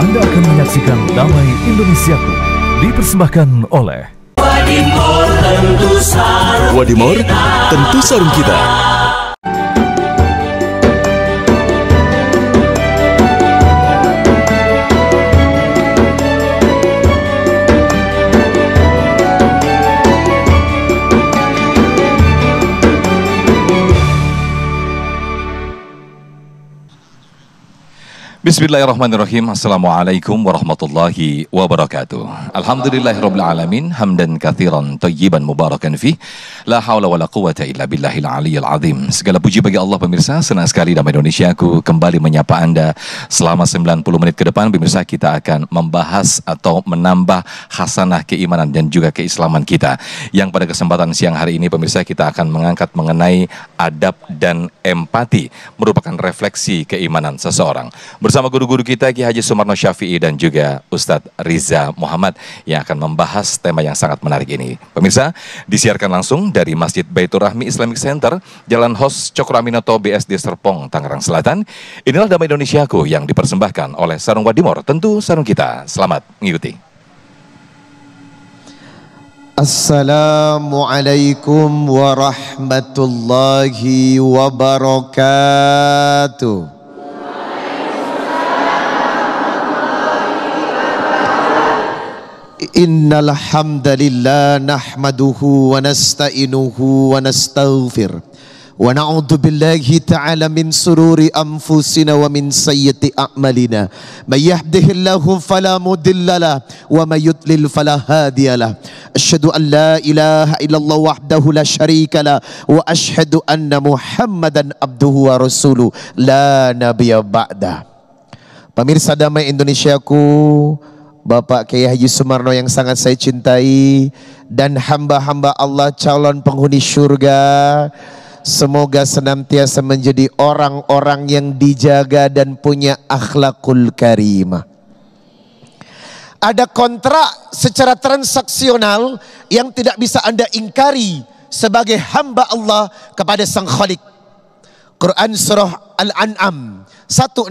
Anda akan menyaksikan Damai Indonesiaku dipersembahkan oleh Wadimor tentu sarung kita. Bismillahirrahmanirrahim. Assalamualaikum warahmatullahi wabarakatuh. Alhamdulillahirabbil alamin, hamdan katsiran thayyiban mubarakan fih. La haula wala quwata illa billahil aliyyil azim. Segala puji bagi Allah pemirsa. Senang sekali Damai Indonesiaku kembali menyapa Anda selama 90 menit ke depan. Pemirsa, kita akan membahas atau menambah hasanah keimanan dan juga keislaman kita. Yang pada kesempatan siang hari ini pemirsa, kita akan mengangkat mengenai adab dan empati, merupakan refleksi keimanan seseorang. Bersama guru-guru kita Ki Haji Sumarno Syafi'i dan juga Ustadz Riza Muhammad yang akan membahas tema yang sangat menarik ini. Pemirsa, disiarkan langsung dari Masjid Baitur Rahmi Islamic Center, Jalan Hos Cokro Aminoto BSD Serpong, Tangerang Selatan. Inilah Damai Indonesiaku yang dipersembahkan oleh Sarung Wadimor, tentu sarung kita. Selamat mengikuti. Assalamualaikum warahmatullahi wabarakatuh. Innal hamdalillah nahmaduhu wa nasta'inuhu wa nastaghfir wa na'udzu billahi ta'ala min sururi anfusina wa min sayyiati a'malina. May yahdihillahu fala mudilla lahu wa may yudlil fala hadiya lahu. Asyhadu an la ilaha illallah wahdahu la syarika lahu wa asyhadu anna Muhammadan abduhu wa rasuluh la nabiyya ba'da. Pemirsa Damai Indonesiaku, Bapak Kiai Haji Sumarno yang sangat saya cintai, dan hamba-hamba Allah calon penghuni surga, semoga senantiasa menjadi orang-orang yang dijaga dan punya akhlakul karimah. Ada kontrak secara transaksional yang tidak bisa Anda ingkari sebagai hamba Allah kepada Sang Khalik. Quran Surah Al-An'am 162.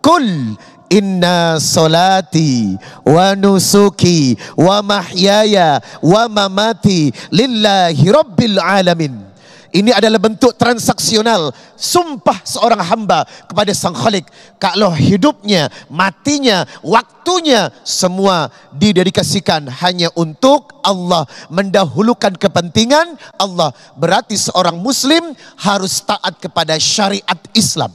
Qul inna solati wa nusuki wa mahyaya wa mamati lillahi rabbil alamin. Ini adalah bentuk transaksional, sumpah seorang hamba kepada Sang Khalik. Kalau hidupnya, matinya, waktunya semua didedikasikan hanya untuk Allah, mendahulukan kepentingan Allah. Berarti seorang muslim harus taat kepada syariat Islam.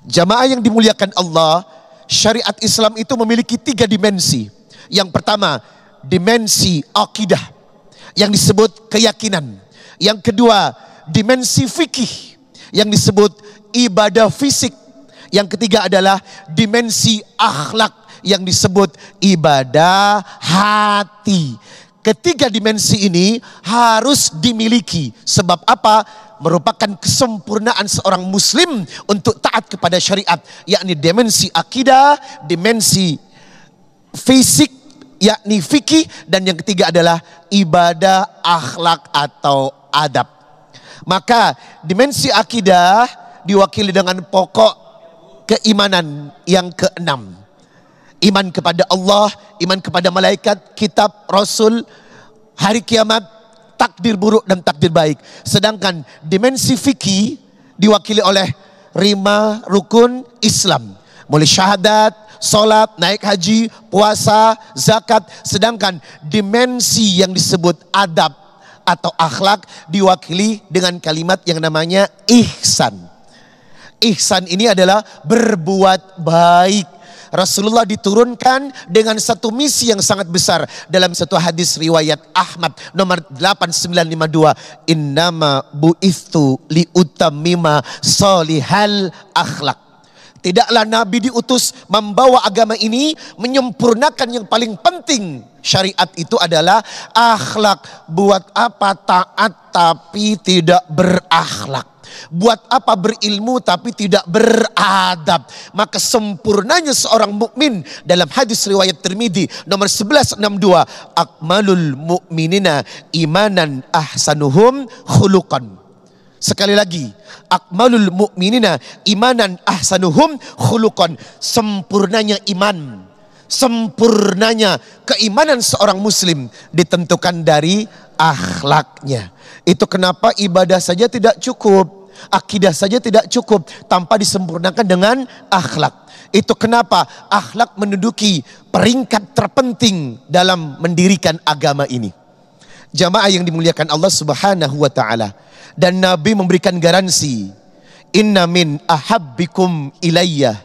Jamaah yang dimuliakan Allah, syariat Islam itu memiliki 3 dimensi. Yang pertama, dimensi akidah yang disebut keyakinan. Yang kedua, dimensi fikih yang disebut ibadah fisik. Yang ketiga adalah dimensi akhlak yang disebut ibadah hati. Ketiga dimensi ini harus dimiliki. Sebab apa? Merupakan kesempurnaan seorang muslim untuk taat kepada syariat, yakni dimensi akidah, dimensi fisik yakni fikih, dan yang ketiga adalah ibadah akhlak atau adab. Maka dimensi akidah diwakili dengan pokok keimanan yang keenam. Iman kepada Allah, iman kepada malaikat, kitab, rasul, hari kiamat, takdir buruk dan takdir baik. Sedangkan dimensi fikih diwakili oleh 5 rukun Islam, mulai syahadat, solat, naik haji, puasa, zakat. Sedangkan dimensi yang disebut adab atau akhlak diwakili dengan kalimat yang namanya ihsan. Ihsan ini adalah berbuat baik. Rasulullah diturunkan dengan satu misi yang sangat besar. Dalam satu hadis riwayat Ahmad nomor 8952, innama bu'ithu liutammima solihal akhlak. Tidaklah Nabi diutus membawa agama ini menyempurnakan yang paling penting. Syariat itu adalah akhlak. Buat apa taat tapi tidak berakhlak? Buat apa berilmu tapi tidak beradab? Maka sempurnanya seorang mukmin dalam hadis riwayat Tirmidzi nomor 1162, akmalul mu'minina imanan ahsanuhum khuluqan. Sekali lagi, akmalul mu'minina imanan ahsanuhum khuluqan. Sempurnanya iman, sempurnanya keimanan seorang muslim ditentukan dari akhlaknya. Itu kenapa ibadah saja tidak cukup, akidah saja tidak cukup tanpa disempurnakan dengan akhlak. Itu kenapa akhlak menduduki peringkat terpenting dalam mendirikan agama ini. Jamaah yang dimuliakan Allah Subhanahu wa taala, dan Nabi memberikan garansi, inna min ahabbikum ilayya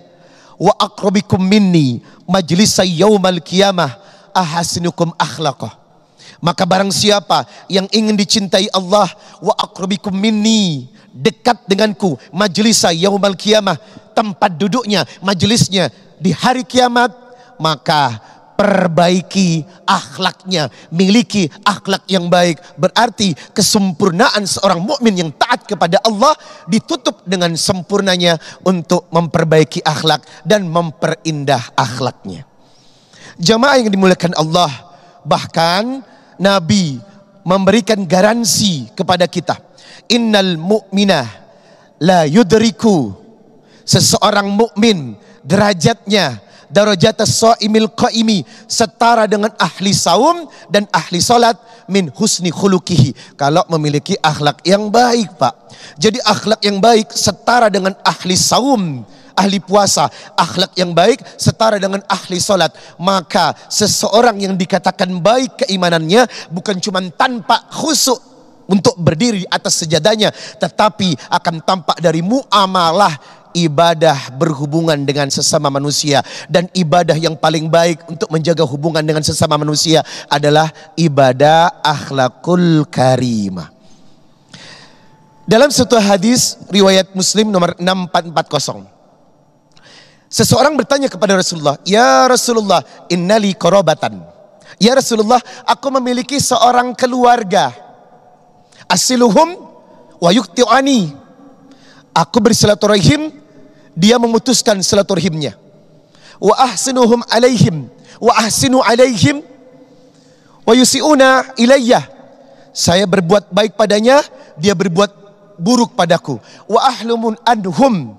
wa aqrabikum minni majlisay yaumal qiyamah ahasinukum akhlaqah. Maka barang siapa yang ingin dicintai Allah, wa aqrabikum minni, dekat denganku, majlisay yaumal qiyamah, tempat duduknya, majelisnya di hari kiamat, maka perbaiki akhlaknya, miliki akhlak yang baik. Berarti kesempurnaan seorang mukmin yang taat kepada Allah ditutup dengan sempurnanya untuk memperbaiki akhlak dan memperindah akhlaknya. Jamaah yang dimuliakan Allah, bahkan Nabi memberikan garansi kepada kita, innal mu'minah la yudriku, seseorang mukmin derajatnya darajat as-shaimil qaimi, setara dengan ahli saum dan ahli salat, min husni khuluqihi, kalau memiliki akhlak yang baik, Pak. Jadi akhlak yang baik setara dengan ahli saum, ahli puasa. Akhlak yang baik setara dengan ahli salat. Maka seseorang yang dikatakan baik keimanannya bukan cuma tanpa khusyuk untuk berdiri atas sejadahnya, tetapi akan tampak dari muamalah ibadah berhubungan dengan sesama manusia. Dan ibadah yang paling baik untuk menjaga hubungan dengan sesama manusia adalah ibadah akhlakul karimah. Dalam satu hadis riwayat Muslim nomor 6440, seseorang bertanya kepada Rasulullah, ya Rasulullah, innali qarabatan, ya Rasulullah, aku memiliki seorang keluarga, asiluhum wa yuqti'ani, aku bersilaturahim, dia memutuskan silaturahimnya. Wa ahsinuhum alaihim wa ahsinu alaihim wa yusiuna ilayya, saya berbuat baik padanya, dia berbuat buruk padaku. Wa ahlumun anhum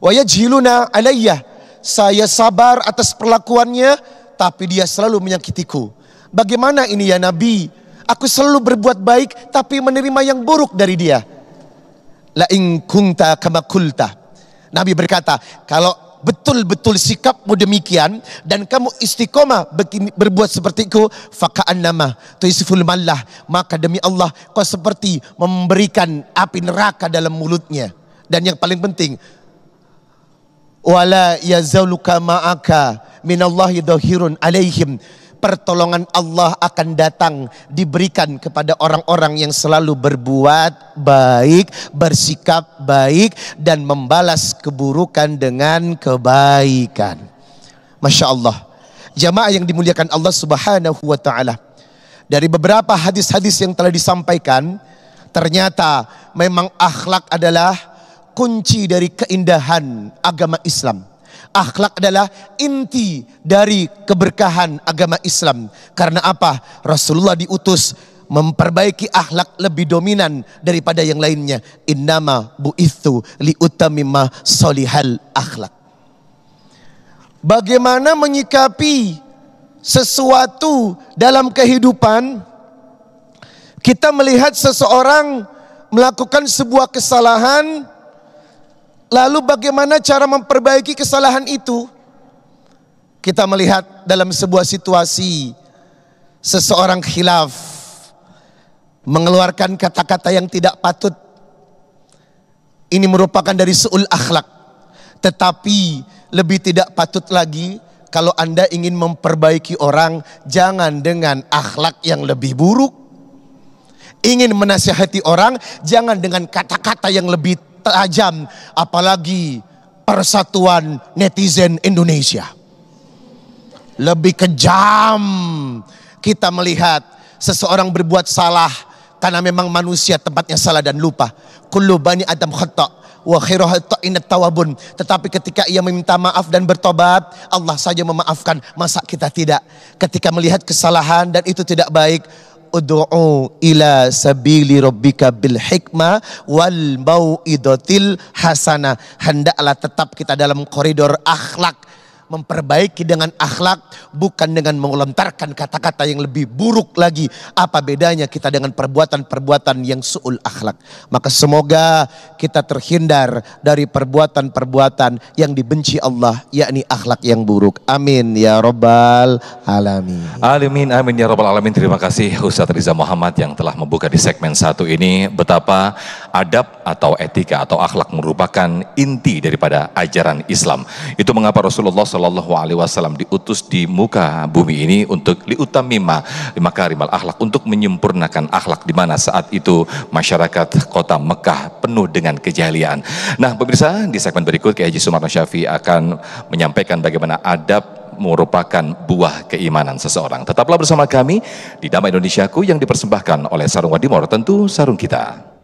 wa yajhiluna alayya, saya sabar atas perlakuannya tapi dia selalu menyakitiku. Bagaimana ini ya Nabi? Aku selalu berbuat baik tapi menerima yang buruk dari dia. La in kunta kama qulta, Nabi berkata, kalau betul-betul sikapmu demikian dan kamu istiqomah berbuat seperti itu, faka'annama tuisiful mallah, maka demi Allah kau seperti memberikan api neraka dalam mulutnya. Dan yang paling penting, wala yazaluka ma'aka minallahi dhahirun alaihim, pertolongan Allah akan datang, diberikan kepada orang-orang yang selalu berbuat baik, bersikap baik, dan membalas keburukan dengan kebaikan. Masya Allah. Jamaah yang dimuliakan Allah Subhanahu wa ta'ala, dari beberapa hadis-hadis yang telah disampaikan, ternyata memang akhlak adalah kunci dari keindahan agama Islam. Akhlak adalah inti dari keberkahan agama Islam. Karena apa? Rasulullah diutus memperbaiki akhlak lebih dominan daripada yang lainnya. Innama bu'ithu liutamima solihal akhlak. Bagaimana menyikapi sesuatu dalam kehidupan? Kita melihat seseorang melakukan sebuah kesalahan, lalu bagaimana cara memperbaiki kesalahan itu? Kita melihat dalam sebuah situasi seseorang khilaf, mengeluarkan kata-kata yang tidak patut. Ini merupakan dari su'ul akhlak. Tetapi lebih tidak patut lagi kalau Anda ingin memperbaiki orang, jangan dengan akhlak yang lebih buruk. Ingin menasihati orang, jangan dengan kata-kata yang lebih tajam, apalagi persatuan netizen Indonesia. Lebih kejam kita melihat seseorang berbuat salah karena memang manusia tempatnya salah dan lupa. Kullu bani Adam khata' wa khairu khata'inat tawabun. Tetapi ketika ia meminta maaf dan bertobat, Allah saja memaafkan. Masa kita tidak? Ketika melihat kesalahan dan itu tidak baik, ud'u ila sabili rabbika bil hikmah wal mau'idatil hasanah. Hendaklah tetap kita dalam koridor akhlak, memperbaiki dengan akhlak, bukan dengan melontarkan kata-kata yang lebih buruk lagi. Apa bedanya kita dengan perbuatan-perbuatan yang su'ul akhlak? Maka semoga kita terhindar dari perbuatan-perbuatan yang dibenci Allah, yakni akhlak yang buruk. Amin ya rabbal alamin. Amin, amin ya rabbal alamin. Terima kasih Ustaz Riza Muhammad yang telah membuka di segmen 1 ini betapa adab atau etika atau akhlak merupakan inti daripada ajaran Islam. Itu mengapa Rasulullah Shallallahu Alaihi Wasallam diutus di muka bumi ini untuk liutamima makarimal akhlak, untuk menyempurnakan akhlak, di mana saat itu masyarakat kota Mekah penuh dengan kejahilian. Nah pemirsa, di segmen berikut Kiai Haji Sumarno Syafi'i akan menyampaikan bagaimana adab merupakan buah keimanan seseorang. Tetaplah bersama kami di Damai Indonesiaku yang dipersembahkan oleh Sarung Wadimor, tentu sarung kita.